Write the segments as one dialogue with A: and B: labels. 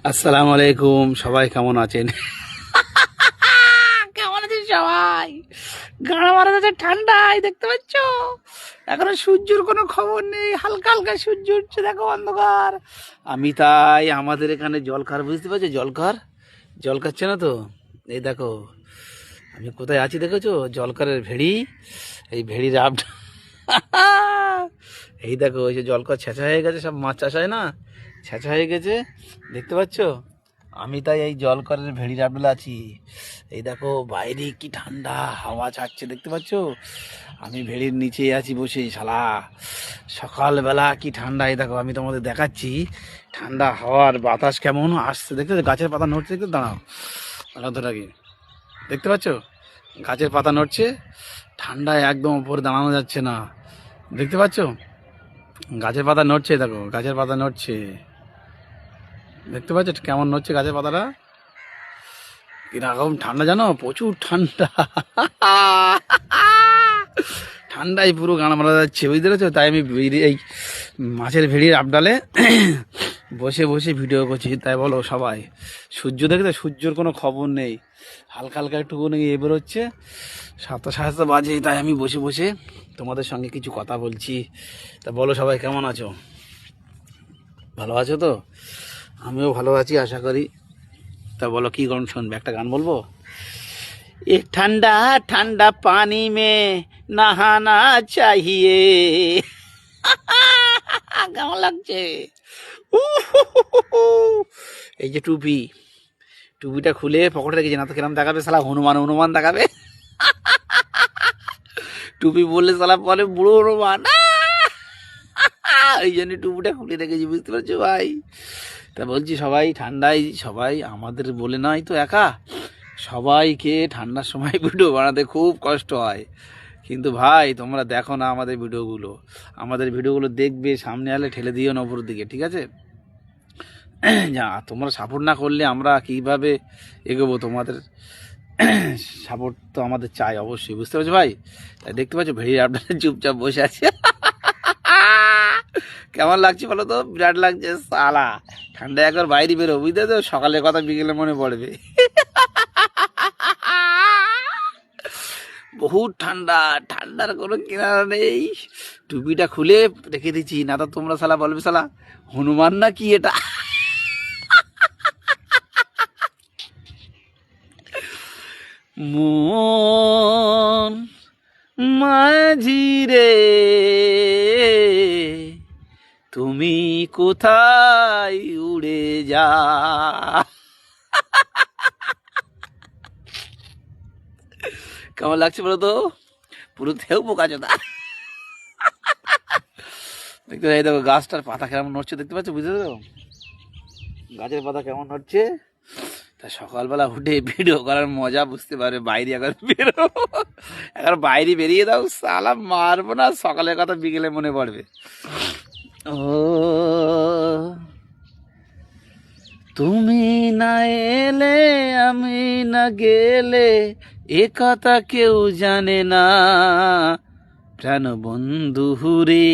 A: আসসালামু আলাইকুম, সবাই কেমন আছেন? কেমন আছেন সবাই? গাড়া মারা যাচ্ছে ঠান্ডায়, দেখতে পাচ্ছ? এখনো সূর্যের কোনো খবর নেই, হালকা হালকা সূর্য উঠছে, দেখো অন্ধকার। আমি তাই আমাদের এখানে জল খার, বুঝতে পারছো? জল খাচ্ছে না তো। এই দেখো আমি কোথায় আছি দেখেছো? জলকারের ভেড়ি, এই ভেড়ির আপ এই দেখো ওই যে জলকর ছেঁচা হয়ে গেছে, সব মাছ চাষ হয় না, ছেঁচা হয়ে গেছে, দেখতে পাচ্ছ? আমি তাই এই জলকরের ভেড়ির আপডেলে আছি। এই দেখো বাইরে কি ঠান্ডা হাওয়া ছাড়ছে, দেখতে পাচ্ছ? আমি ভেড়ির নিচে আছি বসে, শালা সকালবেলা কি ঠান্ডা। এই দেখো আমি তোমাদের দেখাচ্ছি ঠান্ডা হাওয়ার বাতাস কেমন আসছে, দেখতে পাচ্ছ? গাছের পাতা নড়ছে, দেখতে দাঁড়াও দাঁড়াও, দেখতে পাচ্ছ? গাছের পাতা নড়ছে, ঠান্ডায় একদম উপরে দাঁড়ানো যাচ্ছে না, দেখতে পাচ্ছ? গাছের পাতা নড়ছে, দেখো গাছের পাতা নড়ছে, দেখতে পাচ্ছ কেমন নড়ছে গাছের পাতাটা? কিরকম ঠান্ডা জানো? প্রচুর ঠান্ডা। ঠান্ডায় পুরো গান মারা যাচ্ছে, বুঝতে পেরেছো? তাই আমি এই মাছের ভেড়ির আপডালে বসে বসে ভিডিও করছি। তাই বলো সবাই, সূর্য দেখতে, সূর্যর কোনো খবর নেই, হালকা হালকা একটুখানি এ বেরোচ্ছে, 7:30 বাজে। তাই আমি বসে বসে তোমাদের সঙ্গে কিছু কথা বলছি। তা বলো সবাই কেমন আছো? ভালো আছো তো? আমিও ভালো আছি আশা করি। তা বলো কি গান শুনবে? একটা গান বলবো, এ ঠান্ডা ঠান্ডা পানি মে নহানা চাহিয়ে। কেমন লাগছে? এই যে টুপিটা খুলে পকেটে রেখেছি, না তো কিরম দেখাবে শালা, হনুমান হনুমান দেখাবে। টুপি বললে শালা বলে বুড়ো হনুমান। ওই জন্য টুপিটা খুলে রেখেছি, বুঝতে পারছো ভাই? তা বলছি সবাই ঠান্ডায়, সবাই আমাদের বলে নয় তো একা, সবাইকে ঠান্ডার সময় ভিডিও বানাতে খুব কষ্ট হয়। কিন্তু ভাই তোমরা দেখো না আমাদের ভিডিওগুলো দেখবে, সামনে আলে ঠেলে দিও না উপর দিকে, ঠিক আছে? যা তোমরা সাপোর্ট না করলে আমরা কিভাবে এগোবো? তোমাদের সাপোর্ট তো আমাদের চাই অবশ্যই, বুঝতে পারছো ভাই? তাই দেখতে পাচ্ছ ভেড়ির আপনারা চুপচাপ বসে আছে। কেমন লাগছে বলো তো? বিরাট লাগছে সালা, ঠান্ডায় একবার বাইরে বেরো, বুঝতে তো, সকালের কথা বিকেলে মনে পড়বে। বহুত ঠান্ডা, ঠান্ডার কোনো কিনারা নেই। টুপিটা খুলে রেখে দিচ্ছি, না তো তোমরা শালা বলবে শালা হনুমান না কি এটা। মন মাঝি রে, তুমি কোথায় উড়ে যা। কেমন লাগছে বলো তো? পুরো থেউ পোকা চোদা। দেখতে এই দেখো গাছটার পাতা কেমন নড়ছে, দেখতে পাচ্ছ? বুঝতে পারছো গাছের পাতা কেমন নড়ছে? তা সকালবেলা উঠে ভিডিও করার মজা বুঝতে পারবে। বাইরে একবার বেরো, একবার বাইরে বেরিয়ে দাও, সালা মারবো না, সকালের কথা বিকেলে মনে পড়বে। ও তুমি না এলে, আমি না গেলে, এ কথা কেউ জানে না। প্রাণ বন্ধু রে,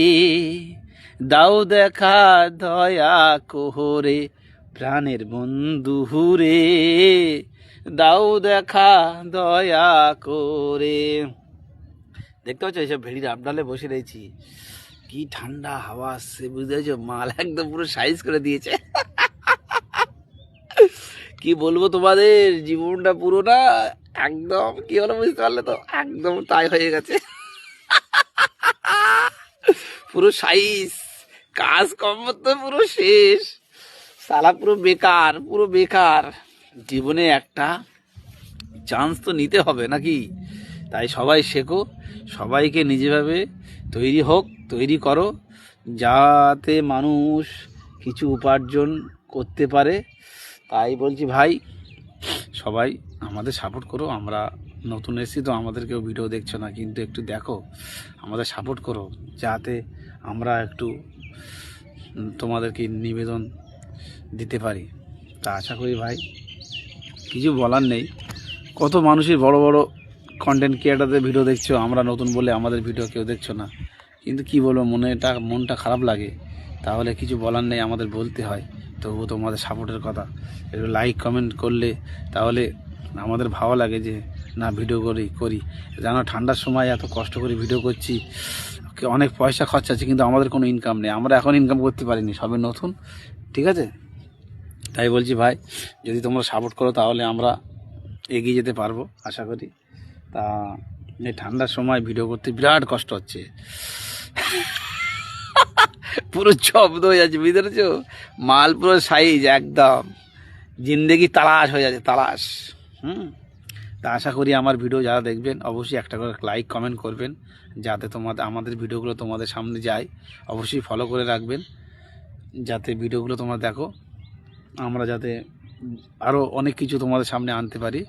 A: দাও দেখা দয়া কোহরে, প্রাণের বন্ধু রে, দাও দেখা দয়া করে। দেখতে পাচ্ছ এইসব ভেড়ির আপডালে বসে রয়েছি, কি ঠান্ডা হাওয়া আসছে, বুঝতে পারছো? মাল একদম পুরো সাইজ করে দিয়েছে। কি বলবো তোমাদের, জীবনটা পুরো না একদম কি হলো বুঝতে পারলে তো, একদম তাই হয়ে গেছে। পুরো সাইজ, কাজ কম তো পুরো শেষ, সালা পুরো বেকার, পুরো বেকার। জীবনে একটা চান্স তো নিতে হবে নাকি? তাই সবাই শেখো, সবাইকে নিজেভাবে তৈরি করো, যাতে মানুষ কিছু উপার্জন করতে পারে। তাই বলছি ভাই, সবাই আমাদের সাপোর্ট করো। আমরা নতুন এসেছি তো, আমাদেরকেও ভিডিও দেখছো না, কিন্তু একটু দেখো, আমাদের সাপোর্ট করো, যাতে আমরা একটু তোমাদেরকে নিবেদন দিতে পারি। তা আশা করি ভাই, কিছু বলার নেই। কত মানুষই বড় বড় কন্টেন্ট ক্রিয়েটারদের ভিডিও দেখছো, আমরা নতুন বলে আমাদের ভিডিও কেউ দেখছো না, কিন্তু কি বলবো, মনটা খারাপ লাগে। তাহলে কিছু বলার নেই, আমাদের বলতে হয়। তবু তোমাদের সাপোর্টের কথা, একটু লাইক কমেন্ট করলে তাহলে আমাদের ভালো লাগে যে না ভিডিও করি। জানো ঠান্ডার সময় এত কষ্ট করে ভিডিও করছি, অনেক পয়সা খরচা আছে, কিন্তু আমাদের কোনো ইনকাম নেই, আমরা এখন ইনকাম করতে পারিনি, সবে নতুন। ঠিক আছে, তাই বলছি ভাই, যদি তোমরা সাপোর্ট করো তাহলে আমরা এগিয়ে যেতে পারবো আশা করি। তা এই ঠান্ডার সময় ভিডিও করতে বিরাট কষ্ট হচ্ছে, পুরো জব্দ হয়ে যাচ্ছে, বুঝতে পেরেছো? মাল পুরো সাইজ একদম, জিন্দেগি তালাশ হয়ে যাচ্ছে, তালাশ। তা আশা করি আমার ভিডিও যারা দেখবেন অবশ্যই একটা করে লাইক কমেন্ট করবেন, যাতে আমাদের ভিডিওগুলো তোমাদের সামনে যায়। অবশ্যই ফলো করে রাখবেন, যাতে ভিডিওগুলো তোমরা দেখো, আমরা যাতে আরও অনেক কিছু তোমাদের সামনে আনতে পারি।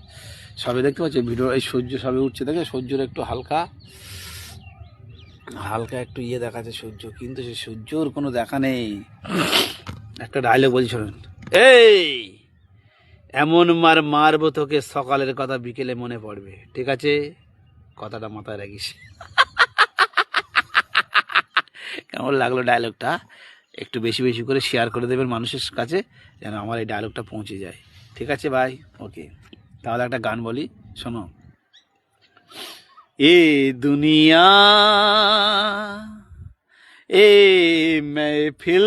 A: সবে দেখতে পাচ্ছি ভিডিও, এই সূর্য সবে উঠছে, দেখে সূর্যের একটু হালকা একটু দেখাচ্ছে সূর্য, কিন্তু সেই সূর্যর কোনো দেখা নেই। একটা ডায়লগ বলছি শোনেন, এই এমন মারবো তোকে সকালের কথা বিকেলে মনে পড়বে, ঠিক আছে? কথাটা মাথায় রাখিস। কেমন লাগলো ডায়লগটা? একটু বেশি বেশি করে শেয়ার করে দেবেন মানুষের কাছে, যেন আমার এই ডায়লগটা পৌঁছে যায়। ঠিক আছে ভাই, ওকে। তাহলে একটা গান বলি, শোনো। এ দুনিয়া এ महफिल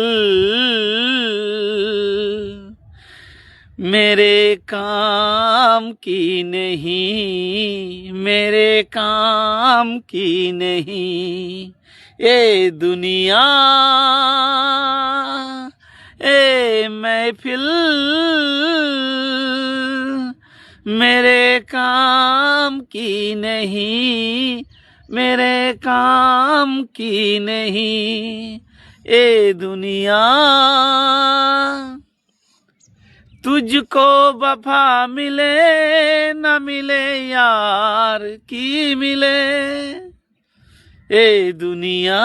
A: मेरे काम की नहीं, मेरे काम की नहीं। ए दुनिया ए महफिल मेरे काम की नहीं, मेरे काम की नहीं। ए दुनिया तुझको वफा मिले न मिले यार की मिले। ए दुनिया